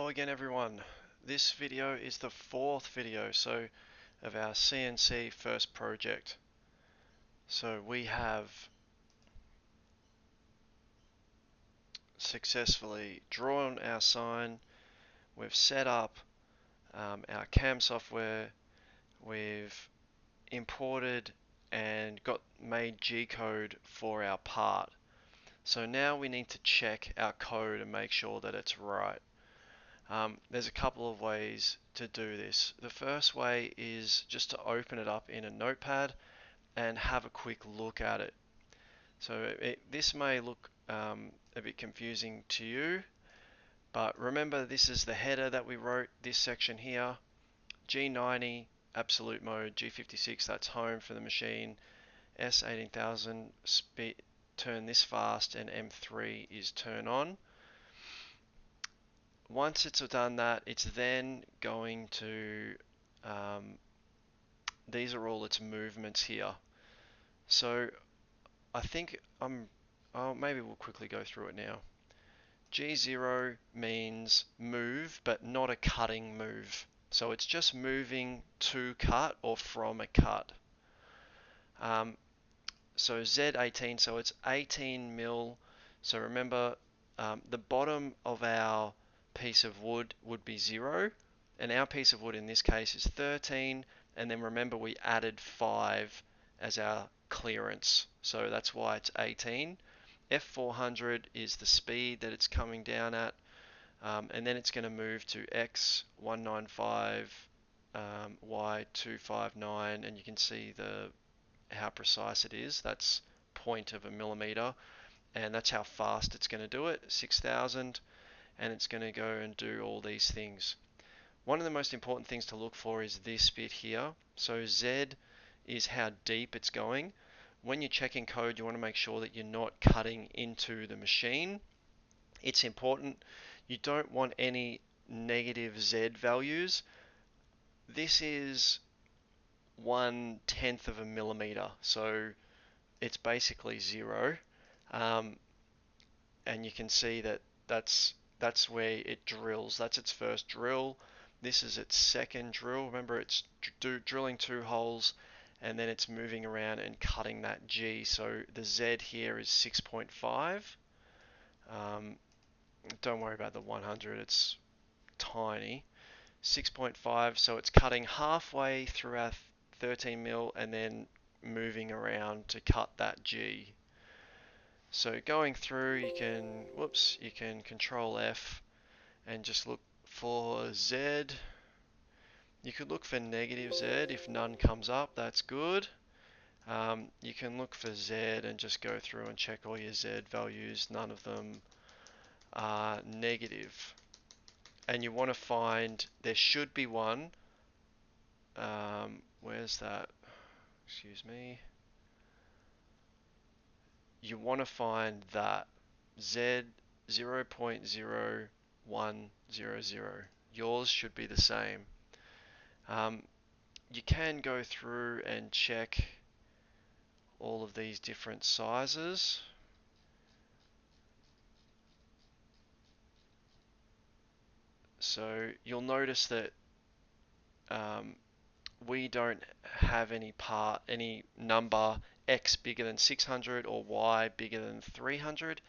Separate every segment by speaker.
Speaker 1: again everyone. This video is the fourth video of our CNC first project. So we have successfully drawn our sign, we've set up our CAM software, we've imported and got made G-code for our part. So now we need to check our code and make sure that it's right. There's a couple of ways to do this. The first way is just to open it up in a notepad and have a quick look at it. So this may look a bit confusing to you, but remember this is the header that we wrote, this section here, G90 absolute mode, G56 that's home for the machine, S18000 speed, turn this fast, and M3 is turn on. Once it's done that, it's then going to, these are all its movements here. So I think maybe we'll quickly go through it now. G0 means move, but not a cutting move. So it's just moving to cut or from a cut. So Z18, so it's 18 mil. So remember, the bottom of our piece of wood would be 0, and our piece of wood in this case is 13, and then remember we added 5 as our clearance, so that's why it's 18. F400 is the speed that it's coming down at, and then it's going to move to X195, Y259, and you can see how precise it is. That's 0.1 millimeter, and that's how fast it's going to do it, 6,000, and it's going to go and do all these things. One of the most important things to look for is this bit here. So Z is how deep it's going. When you're checking code, you want to make sure that you're not cutting into the machine. It's important. You don't want any negative Z values. This is 1/10 of a millimeter, so it's basically 0. And you can see that that's where it drills. That's its first drill. This is its second drill. Remember, it's drilling 2 holes, and then it's moving around and cutting that G. So the Z here is 6.5. Don't worry about the 100, it's tiny. 6.5, so it's cutting halfway through our 13 mil and then moving around to cut that G. So going through, you can Control F and just look for Z. You could look for negative Z. If none comes up, that's good. You can look for Z and just go through and check all your Z values. None of them are negative. And you want to find, there should be one. Where's that? Excuse me. You want to find that Z 0.0100. Yours should be the same. You can go through and check all of these different sizes. So you'll notice that we don't have any number X bigger than 600 or Y bigger than 300.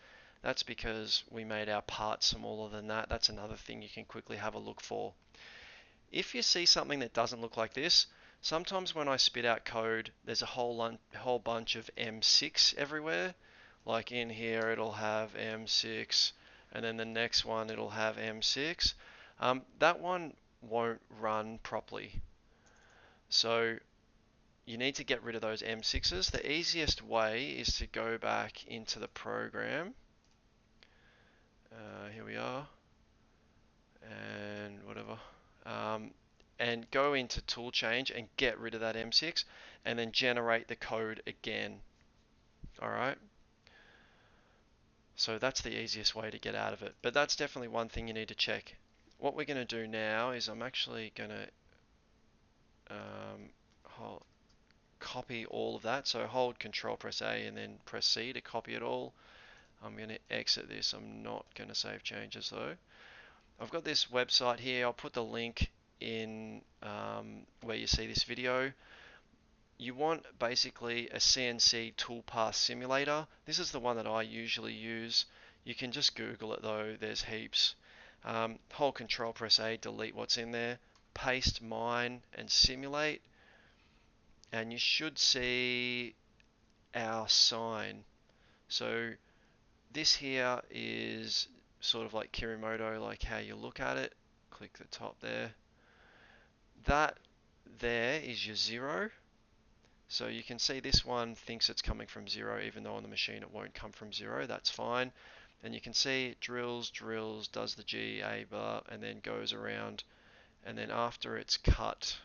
Speaker 1: That's because we made our part smaller than that. That's another thing you can quickly have a look for. If you see something that doesn't look like this, sometimes when I spit out code, there's a whole bunch of M6 everywhere. Like in here, it'll have M6, and then the next one, it'll have M6. That one won't run properly. So you need to get rid of those M6s. The easiest way is to go back into the program. Here we are, and whatever. And go into tool change and get rid of that M6 and then generate the code again. Alright, so that's the easiest way to get out of it, but that's definitely one thing you need to check. What we're going to do now is I'm actually going to copy all of that. So hold Control press A and then press C to copy it all. I'm going to exit this. I'm not going to save changes though. I've got this website here. I'll put the link in where you see this video. You want basically a CNC toolpath simulator. This is the one that I usually use. You can just Google it though, there's heaps. Hold Control, press A, delete what's in there, paste mine and simulate, and you should see our sign. So this here is sort of like Kirimoto, like how you look at it. Click the top there. That there is your 0. So you can see this one thinks it's coming from 0, even though on the machine it won't come from 0. That's fine. And you can see it drills, does the G, A, bar, and then goes around. And then after it's cut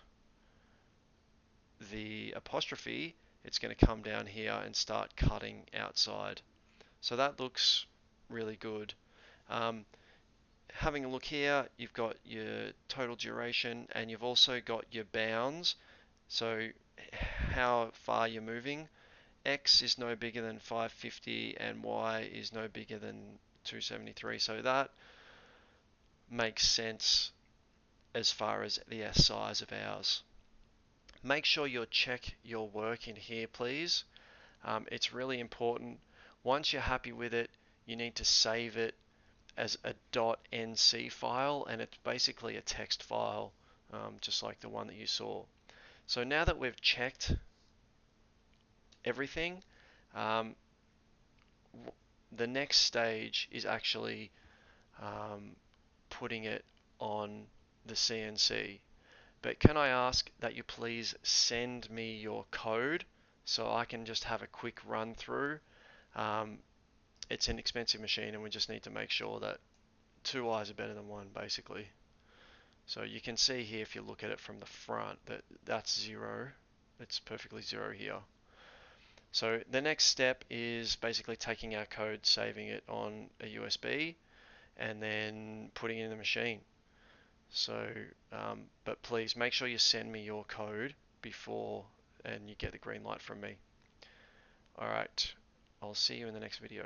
Speaker 1: the apostrophe, it's going to come down here and start cutting outside. So that looks really good. Having a look here, you've got your total duration and you've also got your bounds. So how far you're moving. X is no bigger than 550 and Y is no bigger than 273. So that makes sense as far as the size of ours. Make sure you check your work in here, please. It's really important. Once you're happy with it, you need to save it as a .nc file, and it's basically a text file, just like the one that you saw. So now that we've checked everything, the next stage is actually putting it on the CNC. But can I ask that you please send me your code so I can just have a quick run through. It's an expensive machine and we just need to make sure that 2 eyes are better than 1 basically. So you can see here if you look at it from the front that that's 0. It's perfectly 0 here. So the next step is basically taking our code, saving it on a USB, and then putting it in the machine. So, but please make sure you send me your code before and you get the green light from me. Alright, I'll see you in the next video.